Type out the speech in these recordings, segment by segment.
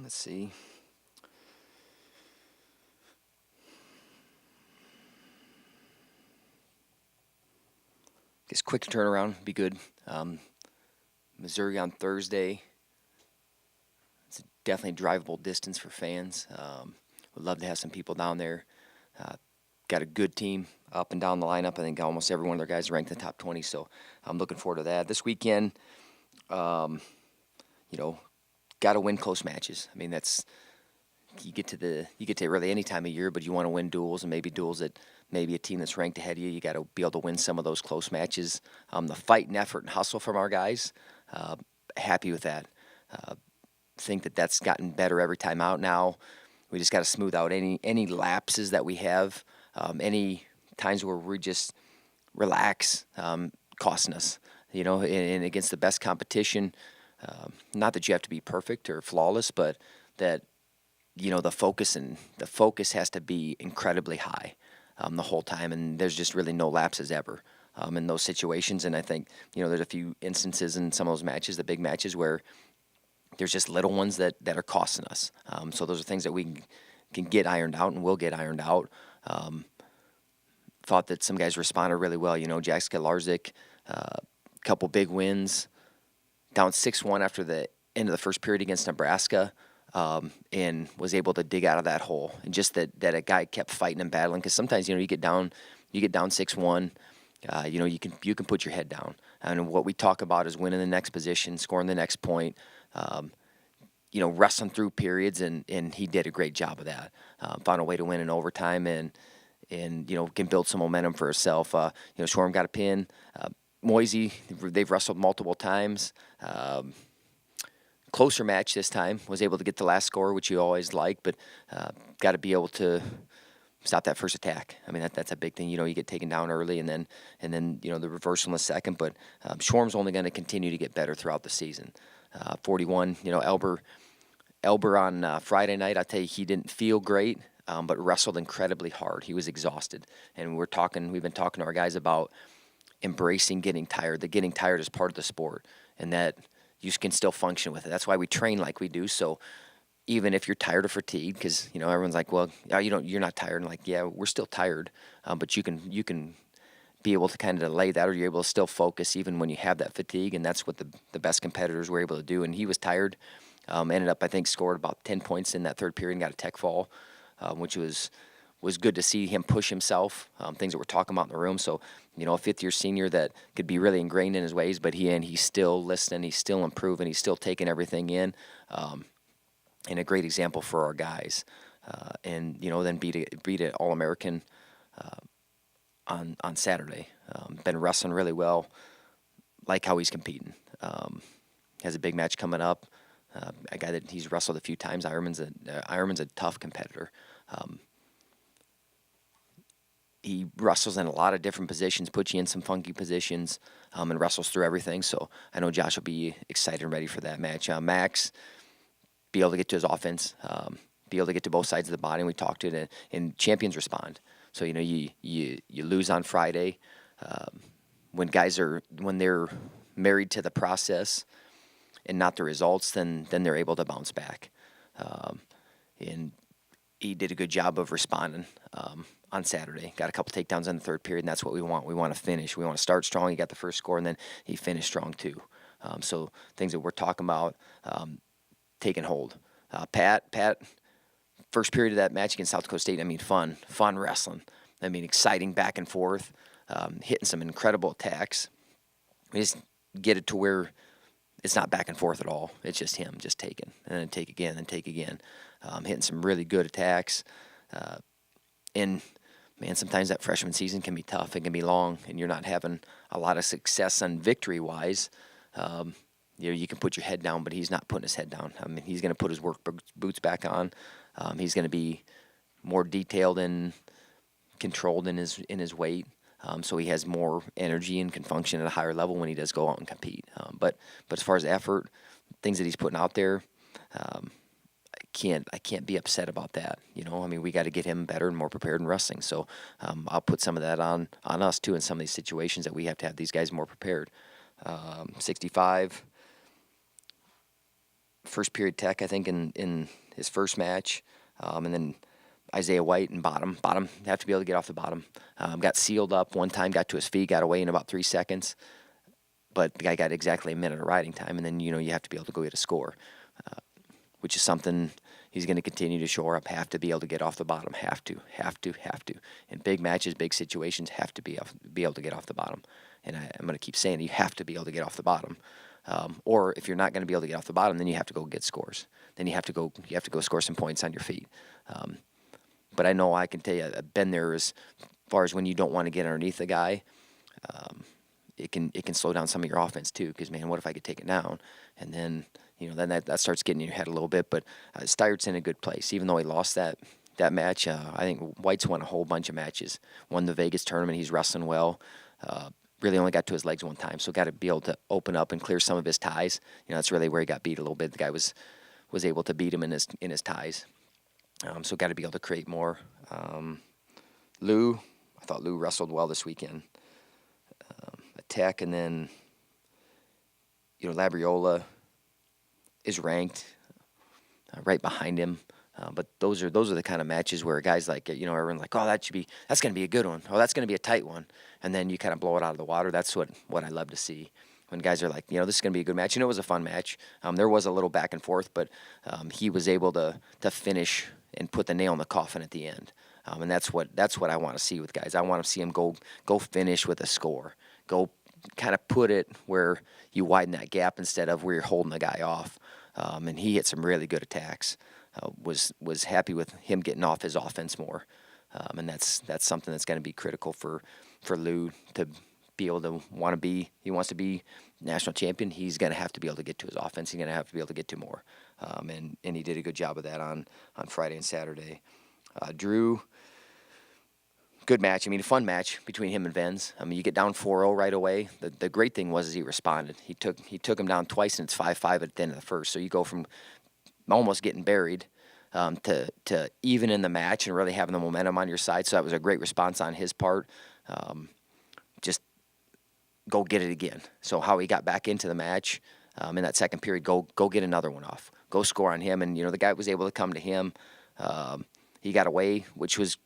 Let's see. Guess quick turnaround, be good. Missouri on Thursday. It's definitely drivable distance for fans. Would love to have some people down there. Got a good team up and down the lineup. I think almost every one of their guys ranked in the top 20, so I'm looking forward to that. This weekend, got to win close matches. I mean, that's you get to really any time of year, but you want to win duels, and maybe duels that maybe a team that's ranked ahead of you. You got to be able to win some of those close matches. The fight and effort and hustle from our guys, happy with that. Think that's gotten better every time out now. We just got to smooth out any lapses that we have, any times where we just relax, costing us. And against the best competition, not that you have to be perfect or flawless, but that the focus has to be incredibly high the whole time, and there's just really no lapses ever in those situations. And I think there's a few instances in some of those matches, the big matches, where there's just little ones that are costing us. So those are things that we can get ironed out and will get ironed out. Thought that some guys responded really well. Jack Skalarzik, couple big wins, down 6-1 after the end of the first period against Nebraska, and was able to dig out of that hole. And just that a guy kept fighting and battling, because sometimes you get down 6-1. You can put your head down. And what we talk about is winning the next position, scoring the next point. Wrestling through periods, and he did a great job of that. Found a way to win in overtime, and can build some momentum for himself. Shoreham got a pin. Moisey, they've wrestled multiple times. Closer match this time. Was able to get the last score, which you always like, but got to be able to stop that first attack. I mean, that's a big thing. You get taken down early, and then the reversal in the second. But Shoreham's only going to continue to get better throughout the season. 41. Elber on Friday night, I tell you, he didn't feel great, but wrestled incredibly hard. He was exhausted, and we've been talking to our guys about embracing getting tired. That getting tired is part of the sport, and that you can still function with it. That's why we train like we do. So even if you're tired or fatigued, because everyone's like, well, you're not tired. And like, yeah, we're still tired, but you can be able to kind of delay that, or you're able to still focus even when you have that fatigue, and that's what the best competitors were able to do. And he was tired. Ended up, I think, scored about 10 points in that third period and got a tech fall, which was good to see him push himself, things that we're talking about in the room. So, a fifth-year senior that could be really ingrained in his ways, but he's still listening, he's still improving, he's still taking everything in, and a great example for our guys. And then beat an All-American on Saturday. Been wrestling really well, like how he's competing. Has a big match coming up. A guy that he's wrestled a few times. Ironman's a tough competitor. He wrestles in a lot of different positions, puts you in some funky positions, and wrestles through everything. So I know Josh will be excited and ready for that match. Max, be able to get to his offense, be able to get to both sides of the body, and we talked to it, and champions respond. So you lose on Friday, when they're married to the process and not the results, then they're able to bounce back. And he did a good job of responding on Saturday. Got a couple takedowns in the third period, and that's what we want. We want to finish. We want to start strong. He got the first score, and then he finished strong too. So things that we're talking about taking hold. Pat, first period of that match against South Dakota State, I mean, fun wrestling. I mean, exciting back and forth, hitting some incredible attacks. We just get it to where it's not back and forth at all. It's just him just taking, and then take again, and take again. Hitting some really good attacks. And, man, sometimes that freshman season can be tough. It can be long, and you're not having a lot of success on victory-wise. You can put your head down, but he's not putting his head down. I mean, he's going to put his work boots back on. He's going to be more detailed and controlled in his weight. So he has more energy and can function at a higher level when he does go out and compete. But as far as effort, things that he's putting out there, I can't be upset about that. I mean, we got to get him better and more prepared in wrestling. So I'll put some of that on us too in some of these situations that we have to have these guys more prepared. 65. first period tech, I think, in his first match. And then Isaiah White and bottom. Bottom, have to be able to get off the bottom. Got sealed up one time, got to his feet, got away in about 3 seconds. But the guy got exactly a minute of riding time, and then, you have to be able to go get a score, which is something he's going to continue to shore up, have to be able to get off the bottom, have to. In big matches, big situations, have to be able to get off the bottom. And I'm going to keep saying you have to be able to get off the bottom. Or if you're not going to be able to get off the bottom, then you have to go get scores. Then you have to go score some points on your feet. But I know I can tell you, I've been there as far as when you don't want to get underneath the guy. It can slow down some of your offense too. Because man, what if I could take it down? And then then that starts getting in your head a little bit. But Steyert's in a good place, even though he lost that match. I think White's won a whole bunch of matches. Won the Vegas tournament. He's wrestling well. Really only got to his legs one time, so got to be able to open up and clear some of his ties. That's really where he got beat a little bit. The guy was able to beat him in his ties. So got to be able to create more. I thought Lou wrestled well this weekend. Tech, and then Labriola is ranked right behind him. But those are the kind of matches where guys like everyone's like, oh, that's going to be a good one. Oh, that's going to be a tight one, and then you kind of blow it out of the water. That's what I love to see when guys are like, this is going to be a good match. It was a fun match. There was a little back and forth, but he was able to finish and put the nail in the coffin at the end. And that's what I want to see with guys. I want to see him go finish with a score. Go kind of put it where you widen that gap instead of where you're holding the guy off. And he hit some really good attacks. Was happy with him getting off his offense more. And that's something that's going to be critical for Lou to be able to he wants to be national champion. He's going to have to be able to get to his offense. He's going to have to be able to get to more. And he did a good job of that on Friday and Saturday. Drew, good match. A fun match between him and Venz. You get down 4-0 right away. The great thing was he responded. He took him down twice, and it's 5-5 at the end of the first. So you go from almost getting buried to even in the match and really having the momentum on your side. So that was a great response on his part. Just go get it again. So how he got back into the match in that second period, go get another one off. Go score on him. And, the guy was able to come to him. He got away, which is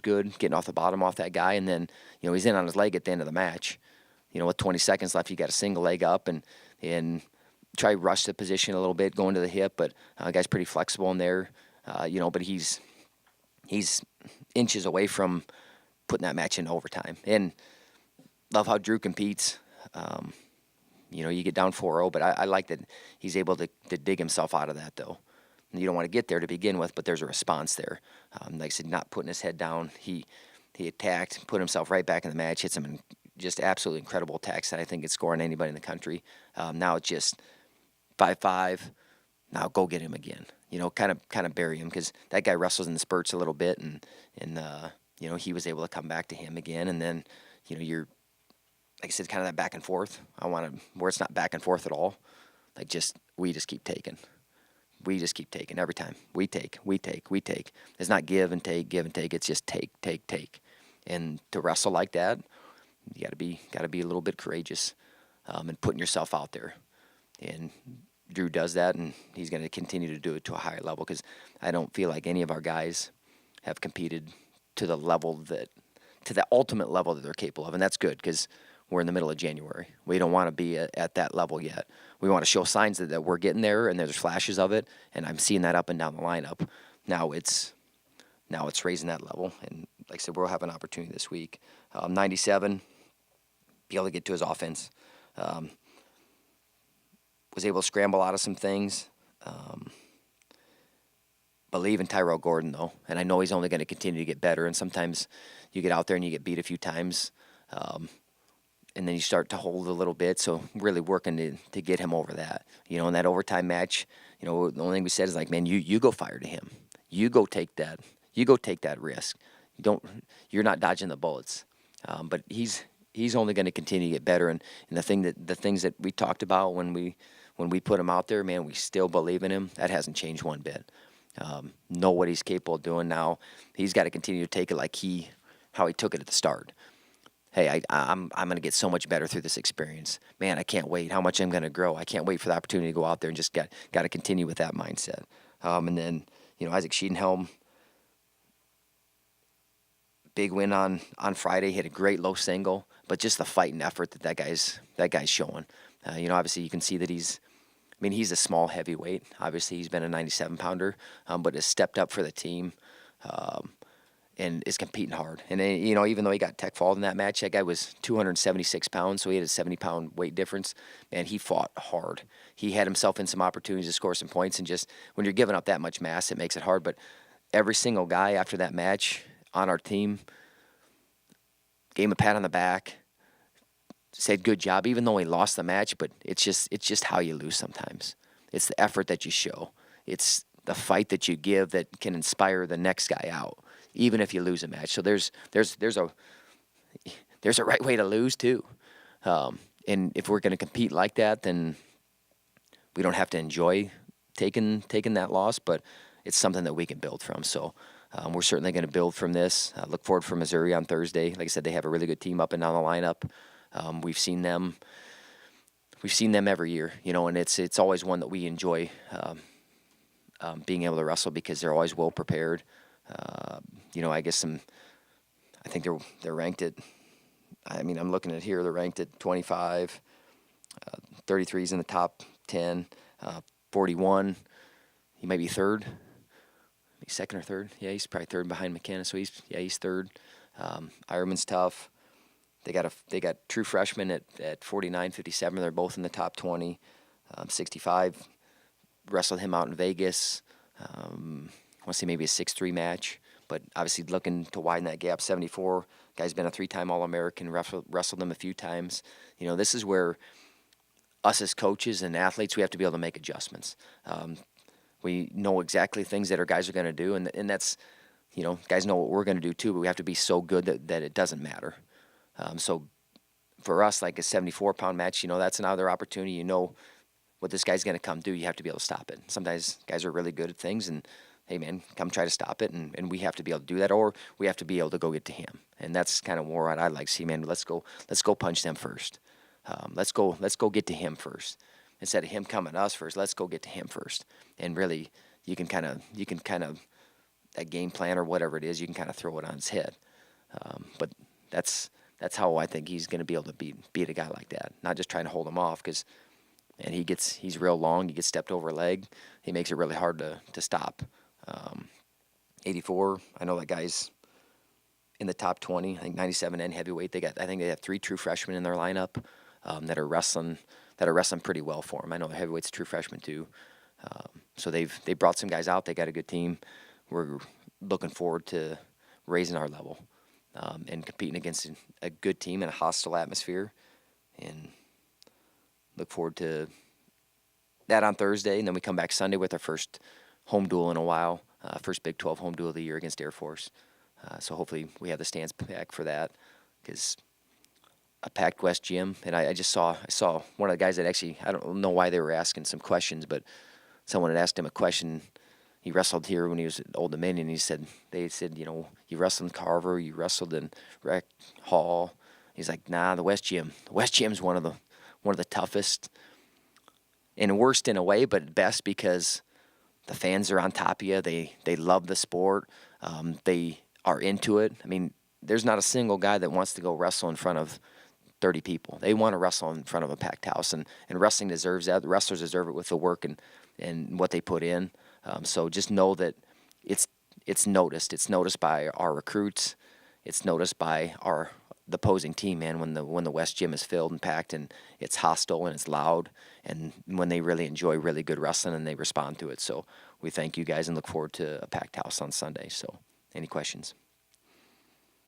good, getting off the bottom off that guy. And then, he's in on his leg at the end of the match. With 20 seconds left, you got a single leg up and try to rush the position a little bit, going to the hip. But the guy's pretty flexible in there, but he's inches away from putting that match in overtime. And love how Drew competes. You get down 4-0, but I like that he's able to dig himself out of that, though. You don't want to get there to begin with, but there's a response there. Like I said, not putting his head down. He attacked, put himself right back in the match, hit some just absolutely incredible attacks that I think could score on anybody in the country. Now it's just 5-5. Now go get him again. Kind of bury him, because that guy wrestles in the spurts a little bit, and he was able to come back to him again. And then you're, like I said, kind of that back and forth. I want to where it's not back and forth at all. We just keep taking. We just keep taking every time. We take. It's not give and take. It's just take. And to wrestle like that, you got to be a little bit courageous, and putting yourself out there. And Drew does that, and he's going to continue to do it to a higher level, because I don't feel like any of our guys have competed to the ultimate level that they're capable of, and that's good, because we're in the middle of January. We don't want to be at that level yet. We want to show signs that we're getting there, and there's flashes of it, and I'm seeing that up and down the lineup. Now it's raising that level, and like I said, we'll have an opportunity this week. 97, be able to get to his offense. Was able to scramble out of some things. Believe in Tyrell Gordon, though, and I know he's only going to continue to get better, and sometimes you get out there and you get beat a few times, and then you start to hold a little bit, so really working to get him over that. In that overtime match, the only thing we said is like, man, you go fire to him. You go take that risk. You're not dodging the bullets. But he's only going to continue to get better, and the things that we talked about when we put him out there, man, we still believe in him. That hasn't changed one bit. Know what he's capable of doing now. He's got to continue to take it like how he took it at the start. hey, I'm going to get so much better through this experience. Man, I can't wait. How much I'm going to grow. I can't wait for the opportunity to go out there and just got to continue with that mindset. And then, Isaac Schiedenhelm, big win on Friday. Hit a great low single, but just the fight and effort that guy's showing. Obviously you can see that he's a small heavyweight. Obviously he's been a 97-pounder, but has stepped up for the team. And is competing hard. And, even though he got tech fault in that match, that guy was 276 pounds, so he had a 70-pound weight difference. Man, he fought hard. He had himself in some opportunities to score some points, and just when you're giving up that much mass, it makes it hard. But every single guy after that match on our team gave him a pat on the back, said good job, even though he lost the match. But it's just how you lose sometimes. It's the effort that you show. It's the fight that you give that can inspire the next guy out, even if you lose a match. So there's a right way to lose too. And if we're going to compete like that, then we don't have to enjoy taking that loss, but it's something that we can build from. So we're certainly going to build from this. Look forward for Missouri on Thursday. Like I said, they have a really good team up and down the lineup. We've seen them every year, and it's always one that we enjoy being able to wrestle because they're always well prepared. I think they're ranked at, I'm looking at here, they're ranked at 25, 33 is in the top 10, 41, he might be third, maybe second or third. Yeah, he's probably third behind McKenna, so he's third. Ironman's tough. They got true freshmen at 49, 57. They're both in the top 20. 65 wrestled him out in Vegas. I want to say maybe a 6-3 match, but obviously looking to widen that gap. 74, guy's been a 3-time All-American, wrestled him a few times. This is where us as coaches and athletes, we have to be able to make adjustments. We know exactly things that our guys are going to do, and that's, guys know what we're going to do too, but we have to be so good that it doesn't matter. So for us, like a 74-pound match, that's another opportunity. What this guy's going to come do, you have to be able to stop it. Sometimes guys are really good at things, and hey, man, come try to stop it, and we have to be able to do that, or we have to be able to go get to him. And that's kind of more what I'd like to see, man. Let's go punch them first. Let's go get to him first. Instead of him coming to us first, let's go get to him first. And really, you can kind of that game plan or whatever it is, you can kind of throw it on his head. But that's how I think he's going to be able to beat a guy like that. Not just trying to hold him off, because and he's real long. He gets stepped over a leg. He makes it really hard to stop. 84, I know that guy's in the top 20. I think 97 and heavyweight. I think they have 3 true freshmen in their lineup that are wrestling pretty well for him. I know the heavyweight's a true freshman too. So they brought some guys out. They got a good team. We're looking forward to raising our level and competing against a good team in a hostile atmosphere, and look forward to that on Thursday. And then we come back Sunday with our first home duel in a while, first Big 12 home duel of the year against Air Force. So hopefully we have the stands back for that, because a packed West gym. And I saw one of the guys that actually, I don't know why they were asking some questions, but someone had asked him a question. He wrestled here when he was at Old Dominion. They said, you wrestled in Carver, you wrestled in Rec Hall. He's like, nah, the West Gym. The West Gym's one of the toughest and worst in a way, but best because the fans are on top of you. They love the sport. They are into it. There's not a single guy that wants to go wrestle in front of 30 people. They want to wrestle in front of a packed house, and wrestling deserves that. The wrestlers deserve it with the work and what they put in. So just know that it's noticed. It's noticed by our recruits. It's noticed by the opposing team, man, when the West Gym is filled and packed and it's hostile and it's loud, and when they really enjoy really good wrestling and they respond to it. So we thank you guys and look forward to a packed house on Sunday. So any questions?